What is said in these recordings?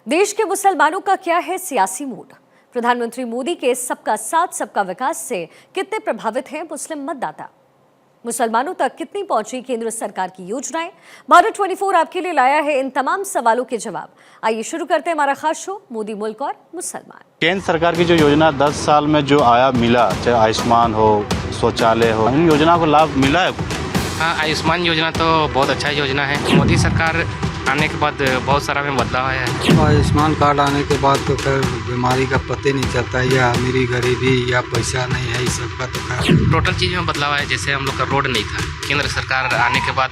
देश के मुसलमानों का क्या है सियासी मूड? प्रधानमंत्री मोदी के सबका साथ सबका विकास से कितने प्रभावित हैं मुस्लिम मतदाता? मुसलमानों तक कितनी पहुंची केंद्र सरकार की योजनाएं? भारत 24 आपके लिए लाया है इन तमाम सवालों के जवाब। आइए शुरू करते हैं हमारा खास शो मोदी मुल्क और मुसलमान। केंद्र सरकार की जो योजना 10 साल में जो आया मिला, चाहे आयुष्मान हो, शौचालय हो, इन योजना को लाभ मिला है? हाँ, आयुष्मान योजना तो बहुत अच्छा योजना है। मोदी सरकार आने के बाद बहुत सारा में बदलाव आया है। आयुष्मान कार्ड आने के बाद तो खैर बीमारी का पता नहीं चलता, या अमीरी गरीबी या पैसा नहीं है, इस सब का तो खैर टोटल चीज़ में बदलाव आया। जैसे हम लोग का रोड नहीं था, केंद्र सरकार आने के बाद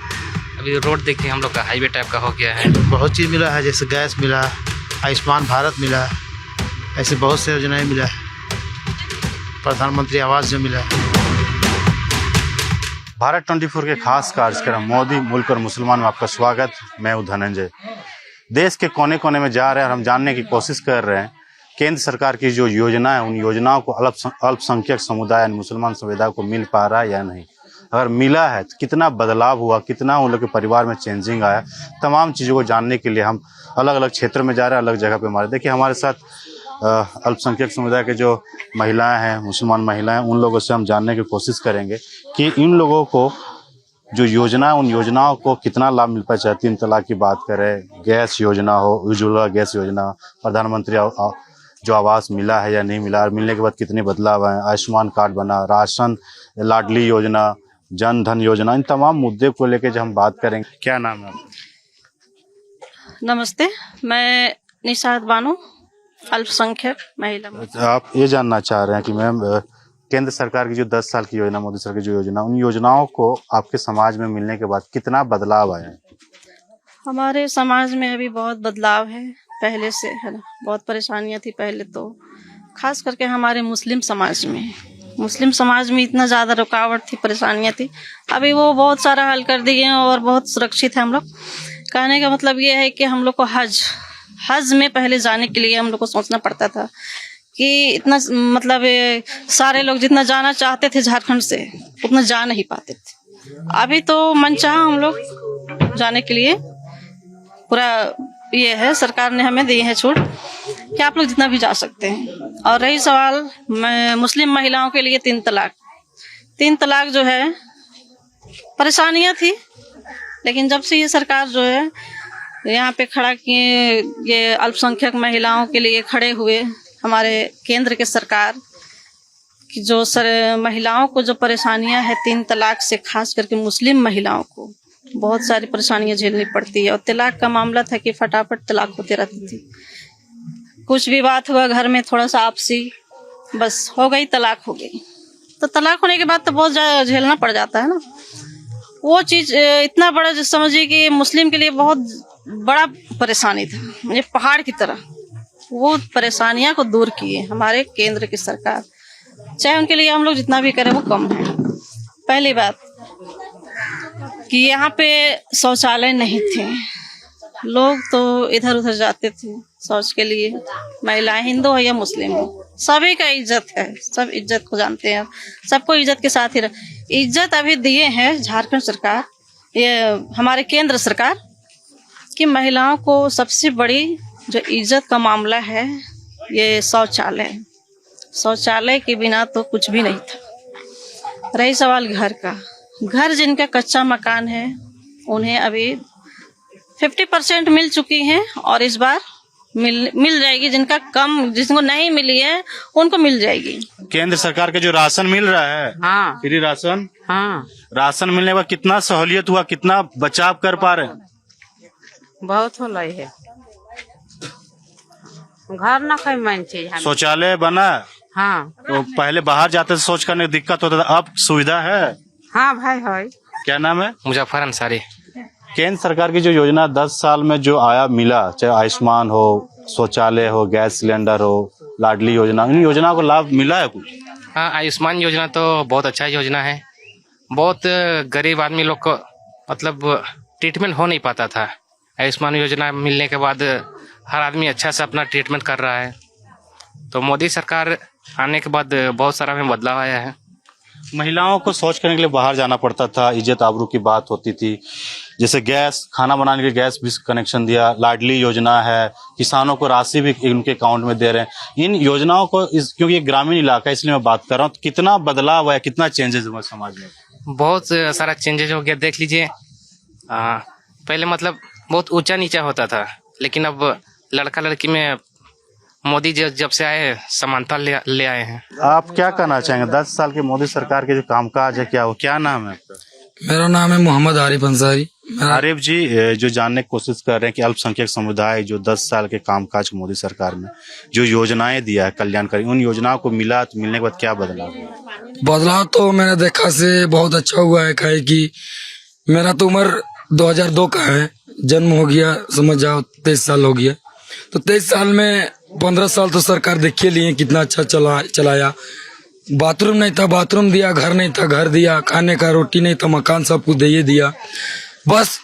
अभी रोड देखते हैं हम लोग का हाईवे टाइप का हो गया है। बहुत चीज़ मिला है, जैसे गैस मिला, आयुष्मान भारत मिला, ऐसे बहुत से योजनाएं मिला है। प्रधानमंत्री आवास जो मिला है। भारत 24 के खास कार्यक्रम मोदी मुल्क और मुसलमान में आपका स्वागत। मैं हूं धनंजय। देश के कोने कोने में जा रहे हैं और हम जानने की कोशिश कर रहे हैं केंद्र सरकार की जो योजना है, उन योजनाओं को अल्पसंख्यक समुदाय मुसलमान समुदाय को मिल पा रहा है या नहीं। अगर मिला है तो कितना बदलाव हुआ, कितना उन लोग के परिवार में चेंजिंग आया, तमाम चीज़ों को जानने के लिए हम अलग अलग क्षेत्रों में जा रहे हैं, अलग जगह पे हमारे। देखिए हमारे साथ अल्पसंख्यक समुदाय के जो महिलाएं हैं, मुसलमान महिलाएं, उन लोगों से हम जानने की कोशिश करेंगे कि इन लोगों को जो योजना, उन योजनाओं को कितना लाभ मिल पाए। चाहे 3 तलाक की बात करें, गैस योजना हो, उज्ज्वला गैस योजना, प्रधानमंत्री जो आवास मिला है या नहीं मिला, और मिलने के बाद कितने बदलाव आए, आयुष्मान कार्ड बना, राशन, लाडली योजना, जन धन योजना, इन तमाम मुद्दे को लेकर जो हम बात करेंगे। क्या नाम है? नमस्ते, मैं निशात बानो, अल्पसंख्यक महिला। आप ये जानना चाह रहे हैं कि मैम केंद्र सरकार की जो 10 साल की योजना, मोदी सरकार की जो योजना, उन योजनाओं को आपके समाज में मिलने के बाद कितना बदलाव आया है? हमारे समाज में अभी बहुत बदलाव है पहले से, है ना। बहुत परेशानियां थी पहले तो, खास करके हमारे मुस्लिम समाज में इतना ज़्यादा रुकावट थी, परेशानियां थी। अभी वो बहुत सारा हल कर दिए हैं और बहुत सुरक्षित है हम लोग। कहने का मतलब ये है कि हम लोग को हज में पहले जाने के लिए हम लोग को सोचना पड़ता था कि इतना, मतलब सारे लोग जितना जाना चाहते थे झारखंड से, उतना जा नहीं पाते थे। अभी तो मनचाहा हम लोग जाने के लिए पूरा ये है, सरकार ने हमें दी है छूट कि आप लोग जितना भी जा सकते हैं। और रही सवाल मुस्लिम महिलाओं के लिए 3 तलाक जो है, परेशानियां थी, लेकिन जब से ये सरकार जो है यहाँ पे खड़ा किए, ये अल्पसंख्यक महिलाओं के लिए खड़े हुए, हमारे केंद्र के सरकार की जो महिलाओं को जो परेशानियां है 3 तलाक से, खास करके मुस्लिम महिलाओं को बहुत सारी परेशानियां झेलनी पड़ती है। और तलाक का मामला था कि फटाफट तलाक होते रहती थी। कुछ भी बात हुआ घर में, थोड़ा सा आपसी, बस हो गई, तलाक हो गई। तो तलाक होने के बाद तो बहुत ज़्यादा झेलना पड़ जाता है ना। वो चीज़ इतना बड़ा, जो समझिए कि मुस्लिम के लिए बहुत बड़ा परेशानी था, मुझे पहाड़ की तरह। वो परेशानियां को दूर किए हमारे केंद्र की सरकार। चाहे उनके लिए हम लोग जितना भी करें वो कम है। पहली बात कि यहाँ पे शौचालय नहीं थे, लोग तो इधर उधर जाते थे शौच के लिए। महिलाएं, हिंदू हो या मुस्लिम हो, सभी का इज्जत है, सब इज्जत को जानते हैं, सबको इज्जत के साथ ही इज्जत अभी दिए हैं झारखंड सरकार, ये हमारे केंद्र सरकार, कि महिलाओं को सबसे बड़ी जो इज्जत का मामला है ये शौचालय के बिना तो कुछ भी नहीं था। रही सवाल घर का, घर जिनका कच्चा मकान है उन्हें अभी 50% मिल चुकी हैं, और इस बार मिल जाएगी। जिनको नहीं मिली है उनको मिल जाएगी। केंद्र सरकार के जो राशन मिल रहा है, हाँ, फ्री राशन, हाँ, राशन मिलने के बाद कितना सहूलियत हुआ, कितना बचाव कर पा रहे हैं? बहुत होल है। घर न कोई मन चीज, शौचालय बना, हाँ, तो पहले बाहर जाते थे, शौच करने की दिक्कत होता था, अब सुविधा है। हाँ भाई है। क्या नाम है? मुजफ्फर अंसारी। केंद्र सरकार की जो योजना 10 साल में जो आया मिला, चाहे आयुष्मान हो, शौचालय हो, गैस सिलेंडर हो, लाडली योजना, इन योजनाओं को लाभ मिला है कुछ? हाँ, आयुष्मान योजना तो बहुत अच्छा योजना है। बहुत गरीब आदमी लोग को मतलब ट्रीटमेंट हो नहीं पाता था। आयुष्मान योजना मिलने के बाद हर आदमी अच्छा से अपना ट्रीटमेंट कर रहा है। तो मोदी सरकार आने के बाद बहुत सारा में बदलाव आया है। महिलाओं को शौच करने के लिए बाहर जाना पड़ता था, इज्जत आबरू की बात होती थी। जैसे गैस, खाना बनाने के लिए गैस भी कनेक्शन दिया, लाडली योजना है, किसानों को राशि भी उनके अकाउंट में दे रहे हैं। इन योजनाओं को क्योंकि ये ग्रामीण इलाका है इसलिए मैं बात कर रहा हूँ, तो कितना बदलाव हुआ है, कितना चेंजेस हुआ समाज में? बहुत सारा चेंजेस हो गया। देख लीजिए, पहले मतलब बहुत ऊंचा नीचा होता था, लेकिन अब लड़का लड़की में मोदी जब से आए समानता ले आए हैं। आप क्या कहना चाहेंगे 10 साल के मोदी सरकार के जो कामकाज है, क्या नाम है आपका? मेरा नाम है मोहम्मद आरिफ अंसारी। आरिफ जी, जो जानने की कोशिश कर रहे हैं कि अल्पसंख्यक समुदाय जो 10 साल के कामकाज मोदी सरकार में जो योजनाएं दिया है कल्याणकारी, उन योजनाओं को मिला तो मिलने के बाद क्या बदलाव हुआ? बदलाव तो मैंने देखा से बहुत अच्छा हुआ है। काहे कि मेरा तो उम्र 2002 का है, जन्म हो गया समझ जाओ 23 साल हो गया। तो 23 साल में 15 साल तो सरकार देखिए लिए कितना अच्छा चलाया। बाथरूम नहीं था, बाथरूम दिया, घर नहीं था, घर दिया, खाने का रोटी नहीं था, मकान सब कुछ दे दिया। बस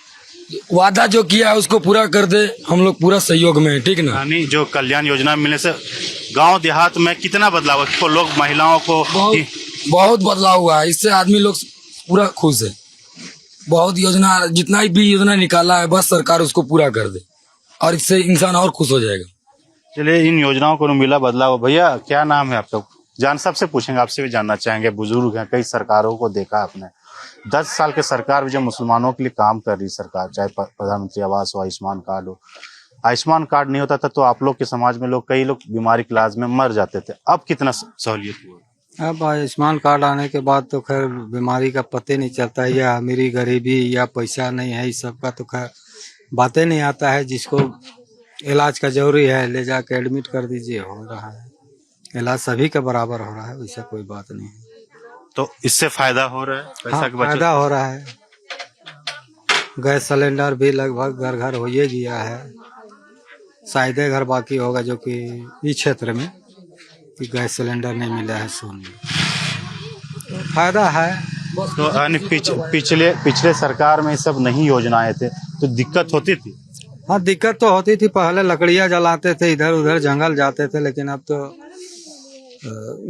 वादा जो किया है उसको पूरा कर दे, हम लोग पूरा सहयोग में है, ठीक ना। यानी जो कल्याण योजना मिलने से गांव देहात में कितना बदलाव है? लोग, महिलाओं को बहुत बदलाव हुआ है। इससे आदमी लोग पूरा खुश है। बहुत योजना, जितना भी योजना निकाला है बस सरकार उसको पूरा कर दे और इससे इंसान और खुश हो जाएगा। चलिए, इन योजनाओं को मिला बदलाव। भैया क्या नाम है आपका? सबसे पूछेंगे, आपसे भी जानना चाहेंगे। बुजुर्ग हैं, कई सरकारों को देखा आपने। 10 साल के सरकार जो मुसलमानों के लिए काम कर रही सरकार, चाहे प्रधानमंत्री आवास हो, आयुष्मान कार्ड हो। आयुष्मान कार्ड नहीं होता था तो आप लोग के समाज में कई लोग बीमारी के इलाज में मर जाते थे। अब कितना सहूलियत हुआ? अब आयुष्मान कार्ड आने के बाद तो खैर बीमारी का पता नहीं चलता, या अमीरी गरीबी या पैसा नहीं है, इस सब का तो खैर बातें नहीं आता है। जिसको इलाज का जरूरी है ले जाके एडमिट कर दीजिए, हो रहा है इलाज, सभी का बराबर हो रहा है, वैसा कोई बात नहीं है। तो इससे फायदा हो रहा है, पैसा हाँ, की बचत फायदा हो रहा है। गैस सिलेंडर भी लगभग घर घर हो ही गया है। शायद घर बाकी होगा जो कि इस क्षेत्र में कि गैस सिलेंडर नहीं मिला है सोन में, तो फायदा है। तो पिछले सरकार में सब नहीं योजनाएं थे तो दिक्कत होती थी। हाँ, दिक्कत तो होती थी। पहले लकड़ियाँ जलाते थे, इधर उधर जंगल जाते थे, लेकिन अब तो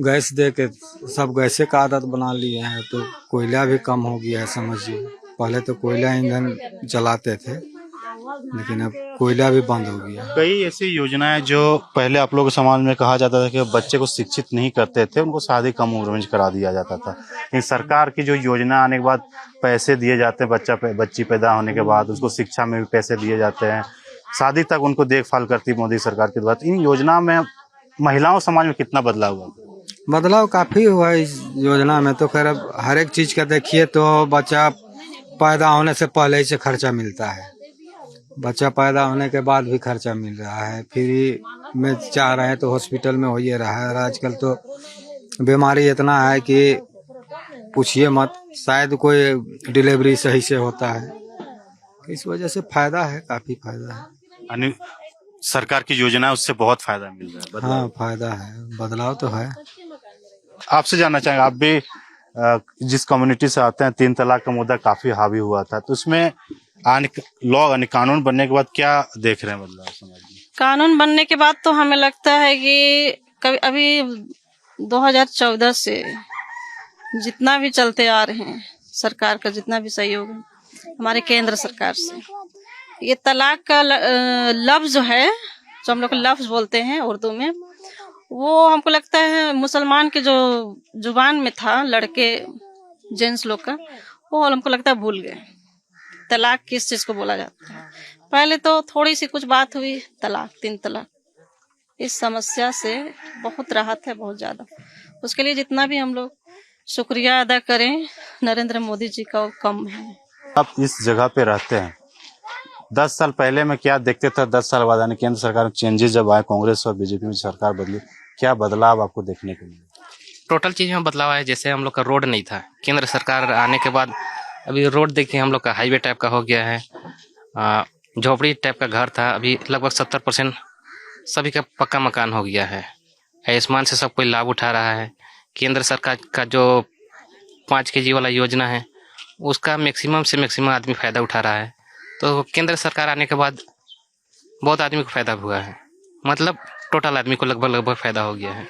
गैस दे के सब गैसे का आदत बना लिए हैं, तो कोयला भी कम हो गया है समझिए। पहले तो कोयला ईंधन जलाते थे, लेकिन अब कोयला भी बंद हो गया। कई ऐसी योजनाएं जो पहले आप लोगों के समाज में कहा जाता था कि बच्चे को शिक्षित नहीं करते थे, उनको शादी कम उम्र में करा दिया जाता था। लेकिन सरकार की जो योजना आने के बाद पैसे दिए जाते हैं, बच्ची पैदा होने के बाद उसको शिक्षा में भी पैसे दिए जाते हैं, शादी तक उनको देखभाल करती मोदी सरकार के द्वारा। इन योजना में महिलाओं समाज में कितना बदलाव हुआ? बदलाव काफी हुआ है इस योजना में। तो खैर अब हर एक चीज का देखिए तो बच्चा पैदा होने से पहले ही से खर्चा मिलता है, बच्चा पैदा होने के बाद भी खर्चा मिल रहा है, फ्री में चाह रहे हैं तो हॉस्पिटल में हो ही रहा है। और आजकल तो बीमारी इतना है कि पूछिए मत, शायद कोई डिलीवरी सही से होता है। इस वजह से फायदा है, काफी फायदा है। यानी सरकार की योजना है उससे बहुत फायदा मिल रहा है। हाँ, फायदा है, बदलाव तो है। आपसे जानना चाहेंगे, आप भी जिस कम्युनिटी से आते हैं, 3 तलाक का मुद्दा काफी हावी हुआ था, तो उसमें कानून बनने के बाद क्या देख रहे हैं बदलाव समाज में? कानून बनने के बाद तो हमें लगता है कि कभी अभी 2014 से जितना भी चलते आ रहे हैं, सरकार का जितना भी सहयोग है हमारे केंद्र सरकार से, ये तलाक का लफ्ज जो है, जो हम लोग लफ्ज बोलते हैं उर्दू में, वो हमको लगता है मुसलमान के जो जुबान में था, लड़के जेंट्स लोग का, वो हमको लगता है भूल गए। तलाक किस चीज को बोला जाता है? पहले तो थोड़ी सी कुछ बात हुई, तलाक, 3 तलाक। इस समस्या से बहुत राहत है, बहुत ज्यादा। उसके लिए जितना भी हम लोग शुक्रिया अदा करें नरेंद्र मोदी जी का, वो कम है। आप इस जगह पे रहते हैं, 10 साल पहले में क्या देखते थे? 10 साल बाद यानी केंद्र सरकार में चेंजेस जब आए, कांग्रेस और बीजेपी में सरकार बदली, क्या बदलाव आपको देखने को मिला? टोटल चीज में बदलाव है। जैसे हम लोग का रोड नहीं था, केंद्र सरकार आने के बाद अभी रोड देखिए, हम लोग का हाईवे टाइप का हो गया है। झोपड़ी टाइप का घर था, अभी लगभग 70% सभी का पक्का मकान हो गया है। आयुष्मान से सब कोई लाभ उठा रहा है। केंद्र सरकार का जो 5 kg वाला योजना है, उसका मैक्सिमम से मैक्सिमम आदमी फायदा उठा रहा है। तो केंद्र सरकार आने के बाद बहुत आदमी को फायदा हुआ है, मतलब टोटल आदमी को लगभग फायदा हो गया है।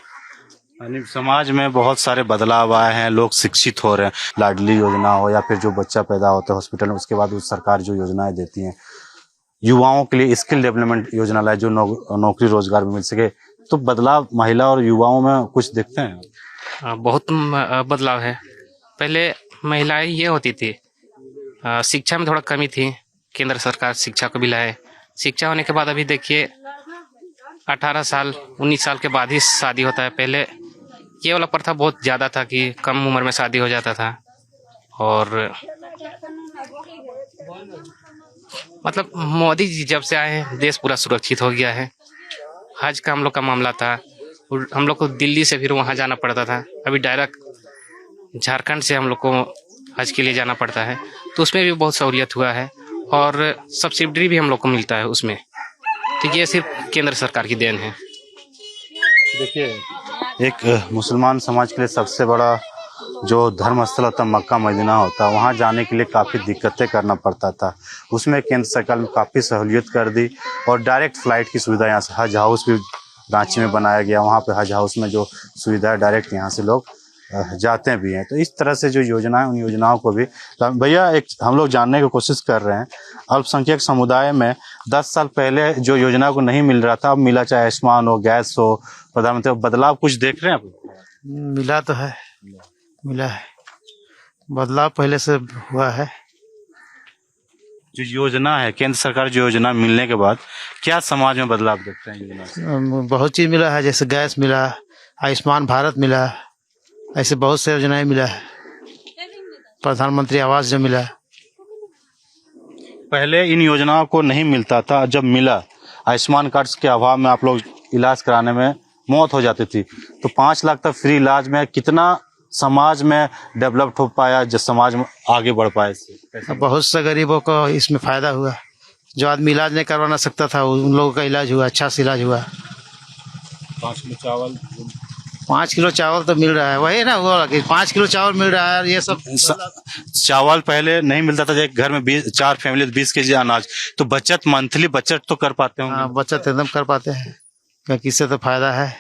यानी समाज में बहुत सारे बदलाव आए हैं, लोग शिक्षित हो रहे हैं। लाडली योजना हो या फिर जो बच्चा पैदा होता है हॉस्पिटल में, उसके बाद उस सरकार जो योजनाएं देती हैं, युवाओं के लिए स्किल डेवलपमेंट योजना लाए जो नौकरी रोजगार में मिल सके, तो बदलाव महिला और युवाओं में कुछ देखते हैं? बहुत बदलाव है। पहले महिलाएं ये होती थी, शिक्षा में थोड़ा कमी थी। केंद्र सरकार शिक्षा को भी लाए। शिक्षा होने के बाद अभी देखिए 18 साल 19 साल के बाद ही शादी होता है। पहले ये वाला प्रथा बहुत ज़्यादा था कि कम उम्र में शादी हो जाता था। और मतलब मोदी जी जब से आए हैं देश पूरा सुरक्षित हो गया है। हज का हम लोग का मामला था, हम लोग को दिल्ली से फिर वहाँ जाना पड़ता था, अभी डायरेक्ट झारखंड से हम लोग को हज के लिए जाना पड़ता है, तो उसमें भी बहुत सहूलियत हुआ है। और सब्सिडी भी हम लोग को मिलता है उसमें। तो ये सिर्फ केंद्र सरकार की देन है। देखिए, एक मुसलमान समाज के लिए सबसे बड़ा जो धर्म स्थल होता है मक्का मदीना होता है, वहाँ जाने के लिए काफ़ी दिक्कतें करना पड़ता था। उसमें केंद्र सरकार ने काफ़ी सहूलियत कर दी और डायरेक्ट फ्लाइट की सुविधा यहाँ से, हज हाउस भी रांची में बनाया गया। वहाँ पे हज हाउस में जो सुविधा है डायरेक्ट यहाँ से लोग जाते भी हैं। तो इस तरह से जो योजनाएं, उन योजनाओं को भी भैया एक हम लोग जानने की कोशिश कर रहे हैं। अल्पसंख्यक समुदाय में 10 साल पहले जो योजना को नहीं मिल रहा था, अब मिला, चाहे आयुष्मान हो, गैस हो, प्रधानमंत्री, बदलाव कुछ देख रहे हैं आप? मिला तो है, मिला है, बदलाव पहले से हुआ है। जो योजना है, केंद्र सरकार जो योजना मिलने के बाद क्या समाज में बदलाव देखते हैं योजना से? बहुत चीज मिला है, जैसे गैस मिला, आयुष्मान भारत मिला, ऐसे बहुत से योजनाएं मिला है। प्रधानमंत्री आवास जो मिला। पहले इन योजनाओं को नहीं मिलता था, जब मिला आयुष्मान कार्ड के अभाव में आप लोग इलाज कराने में मौत हो जाती थी, तो 5 लाख तक फ्री इलाज में कितना समाज में डेवलप हो पाया, जो समाज में आगे बढ़ पाए इससे? बहुत से गरीबों को इसमें फायदा हुआ। जो आदमी इलाज नहीं करवाना सकता था उन लोगों का इलाज हुआ, अच्छा से इलाज हुआ। 5 किलो चावल, 5 किलो चावल तो मिल रहा है, वही ना हुआ कि 5 किलो चावल मिल रहा है। ये सब चावल पहले नहीं मिलता था, एक घर में 4 फैमिली 20 केजी अनाज, तो बचत, मंथली बचत तो कर पाते होंगे। हाँ, बचत एकदम कर पाते हैं, क्योंकि इससे तो फायदा है।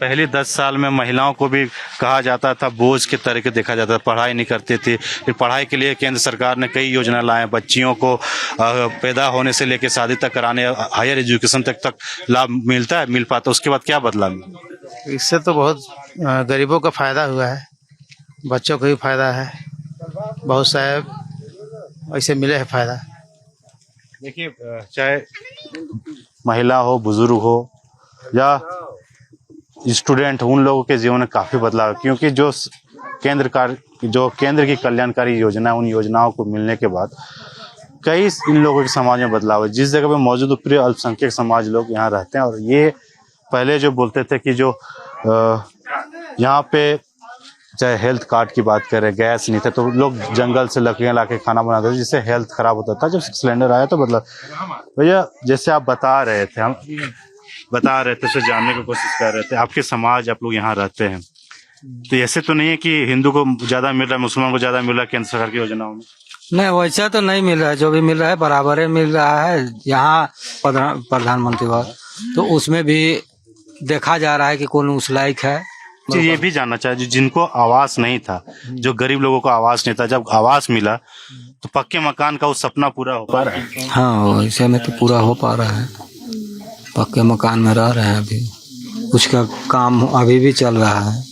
पहले 10 साल में महिलाओं को भी कहा जाता था, बोझ के तरीके देखा जाता था, पढ़ाई नहीं करती थी। फिर पढ़ाई के लिए केंद्र सरकार ने कई योजना लाए, बच्चियों को पैदा होने से लेकर शादी तक कराने, हायर एजुकेशन तक लाभ मिलता है, मिल पाता। उसके बाद क्या बदला? इससे तो बहुत गरीबों का फायदा हुआ है, बच्चों को भी फायदा है, बहुत सारे ऐसे मिले है फायदा। देखिए, चाहे महिला हो, बुजुर्ग हो या स्टूडेंट, उन लोगों के जीवन में काफ़ी बदलाव, क्योंकि जो केंद्र की कल्याणकारी योजना है, उन योजनाओं को मिलने के बाद कई इन लोगों के समाज में बदलाव है। जिस जगह पे मौजूद प्रिय अल्पसंख्यक समाज लोग यहाँ रहते हैं, और ये पहले जो बोलते थे कि जो यहाँ पे चाहे हेल्थ कार्ड की बात करें, गैस नहीं था, तो लोग जंगल से लकड़ियाँ ला के खाना बनाते थे, जिससे हेल्थ खराब होता था। जब सिलेंडर आया तो बदला। भैया, जैसे आप बता रहे थे, हम बता रहे थे, तो जानने की कोशिश कर रहे थे, आपके समाज, आप लोग यहाँ रहते हैं, तो ऐसे तो नहीं है कि हिंदू को ज्यादा मिल रहा है, मुसलमान को ज्यादा मिल रहा है केंद्र सरकार की योजनाओं में? नहीं, वैसा तो नहीं मिल रहा है, जो भी मिल रहा है बराबर ही मिल रहा है। यहाँ प्रधानमंत्री बात, तो उसमें भी देखा जा रहा है कि कौन उस लायक है। ये भी जानना चाहिए, जो जिनको आवास नहीं था, जो गरीब लोगों को आवास नहीं था, जब आवास मिला तो पक्के मकान का वो सपना पूरा हो पा रहा है? हाँ, वैसे में तो पूरा हो पा रहा है, पक्के मकान में रह रहे हैं। अभी उसका काम अभी भी चल रहा है।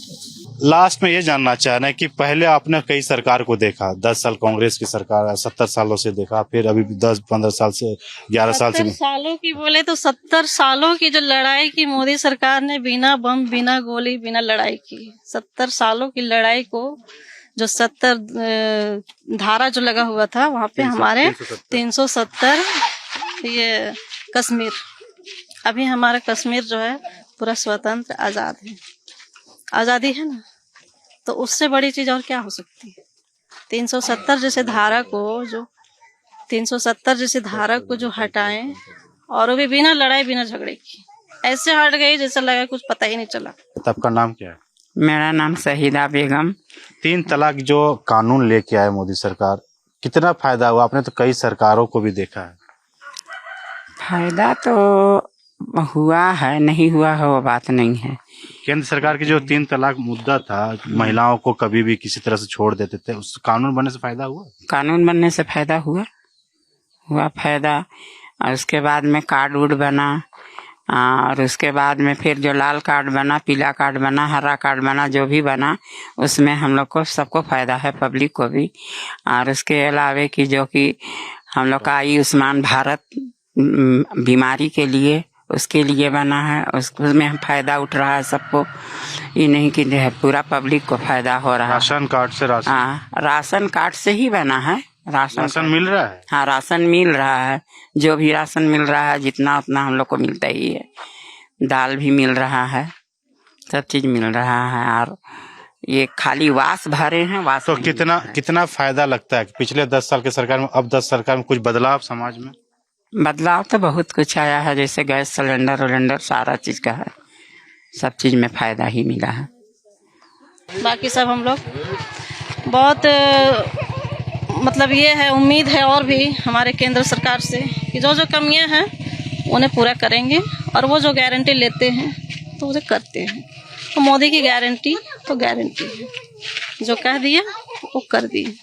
लास्ट में ये जानना चाह रहे हैं कि पहले आपने कई सरकार को देखा, 10 साल कांग्रेस की सरकार, 70 सालों से देखा, फिर अभी 10-15 साल से, 11 साल से। 70 सालों की बोले तो 70 सालों की जो लड़ाई की मोदी सरकार ने, बिना बम, बिना गोली, बिना लड़ाई की, 70 सालों की लड़ाई को, जो 70 धारा जो लगा हुआ था वहाँ पे हमारे 370 ये कश्मीर, अभी हमारा कश्मीर जो है पूरा स्वतंत्र आजाद है, आजादी है ना, तो उससे बड़ी चीज और क्या हो सकती है। 370 जैसे धारा को, जो 370 जैसे धारा को जो हटाएं, और वो भी बिना लड़ाई, बिना झगड़े की, ऐसे हट गई जैसे लगा कुछ पता ही नहीं चला। आपका नाम क्या है? मेरा नाम शहीदा बेगम। 3 तलाक जो कानून लेके आए मोदी सरकार, कितना फायदा हुआ? आपने तो कई सरकारों को भी देखा है। फायदा तो हुआ है, नहीं हुआ है वो बात नहीं है। केंद्र सरकार की जो 3 तलाक मुद्दा था, महिलाओं को कभी भी किसी तरह से छोड़ देते थे, उस कानून बनने से फायदा हुआ? कानून बनने से फायदा हुआ फायदा। और उसके बाद में कार्ड उड बना, और उसके बाद में फिर जो लाल कार्ड बना, पीला कार्ड बना, हरा कार्ड बना, जो भी बना उसमें हम लोग को सबको फायदा है, पब्लिक को भी। और उसके अलावे कि जो कि हम लोग का आयुष्मान भारत बीमारी के लिए, उसके लिए बना है, उसमें हम फायदा उठ रहा है सबको। ये नहीं कि पूरा पब्लिक को फायदा हो रहा है। राशन कार्ड से हाँ, राशन कार्ड से ही बना है। राशन मिल रहा है? हाँ, राशन मिल रहा है। जो भी राशन मिल रहा है, जितना उतना हम लोग को मिलता ही है। दाल भी मिल रहा है, सब चीज मिल रहा है। और ये खाली वास भरे हैं, वास तो नहीं कितना फायदा लगता है कि पिछले 10 साल के सरकार में, अब 10 सरकार में कुछ बदलाव समाज में? बदलाव तो बहुत कुछ आया है, जैसे गैस सिलेंडर सारा चीज का है, सब चीज में फायदा ही मिला है। बाकी सब हम लोग बहुत मतलब ये है, उम्मीद है और भी हमारे केंद्र सरकार से कि जो जो कमियां हैं उन्हें पूरा करेंगे, और वो जो गारंटी लेते हैं तो उसे करते हैं। तो मोदी की गारंटी तो गारंटी है, जो कह दिया वो कर दिए।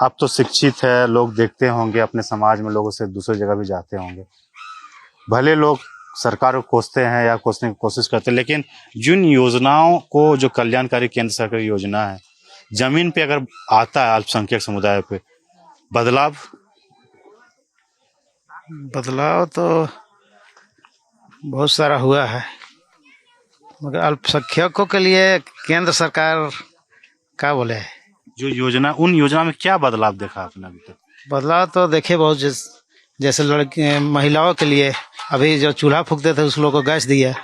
आप तो शिक्षित है, लोग देखते होंगे अपने समाज में, लोगों से दूसरी जगह भी जाते होंगे। भले लोग सरकार को कोसते हैं या कोसने की कोशिश करते हैं, लेकिन जिन योजनाओं को, जो कल्याणकारी केंद्र सरकार की योजना है, जमीन पे अगर आता है अल्पसंख्यक समुदाय पे बदलाव तो बहुत सारा हुआ है, मगर अल्पसंख्यकों के लिए केंद्र सरकार क्या बोले, जो योजना, उन योजना में क्या बदलाव देखा आपने अभी तक? बदलाव तो देखे बहुत, जैसे लड़की महिलाओं के लिए अभी जो चूल्हा फूकते थे उस लोगों को गैस दिया।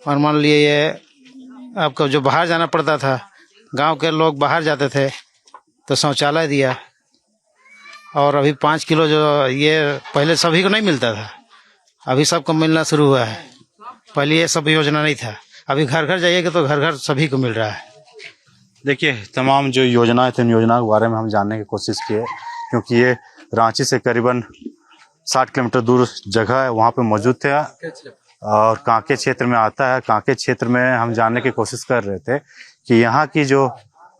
और मान लिए ये आपको जो बाहर जाना पड़ता था, गांव के लोग बाहर जाते थे तो शौचालय दिया। और अभी 5 किलो जो ये पहले सभी को नहीं मिलता था, अभी सबको मिलना शुरू हुआ है। पहले ये सब योजना नहीं था, अभी घर घर जाइएगा तो घर घर सभी को मिल रहा है। देखिए, तमाम जो योजनाएं थी, उन योजनाओं के बारे में हम जानने की कोशिश किए, क्योंकि ये रांची से करीबन 60 किलोमीटर दूर जगह है, वहाँ पे मौजूद थे और कांके क्षेत्र में आता है। कांके क्षेत्र में हम जानने की कोशिश कर रहे थे कि यहाँ की जो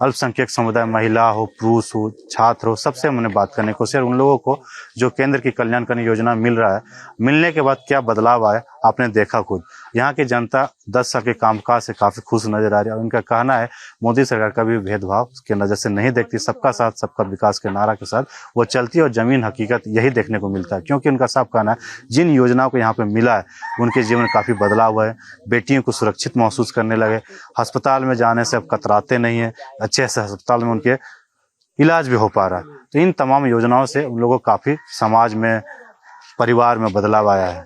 अल्पसंख्यक समुदाय, महिला हो, पुरुष हो, छात्र हो, सबसे हमने बात करने की कोशिश, उन लोगों को जो केंद्र की कल्याणकारी योजना मिल रहा है, मिलने के बाद क्या बदलाव आया आपने देखा खुद। यहाँ की जनता 10 साल के कामकाज से काफी खुश नजर आ रही है और उनका कहना है मोदी सरकार का भी भेदभाव के नजर से नहीं देखती, सबका साथ सबका विकास के नारा के साथ वो चलती है और जमीन हकीकत यही देखने को मिलता है। क्योंकि उनका साफ कहना है जिन योजनाओं को यहाँ पे मिला है उनके जीवन में काफी बदलाव हुआ है। बेटियों को सुरक्षित महसूस करने लगे, अस्पताल में जाने से अब कतराते नहीं है, अच्छे से अस्पताल में उनके इलाज भी हो पा रहा है। तो इन तमाम योजनाओं से उन लोगों को काफी समाज में, परिवार में बदलाव आया है।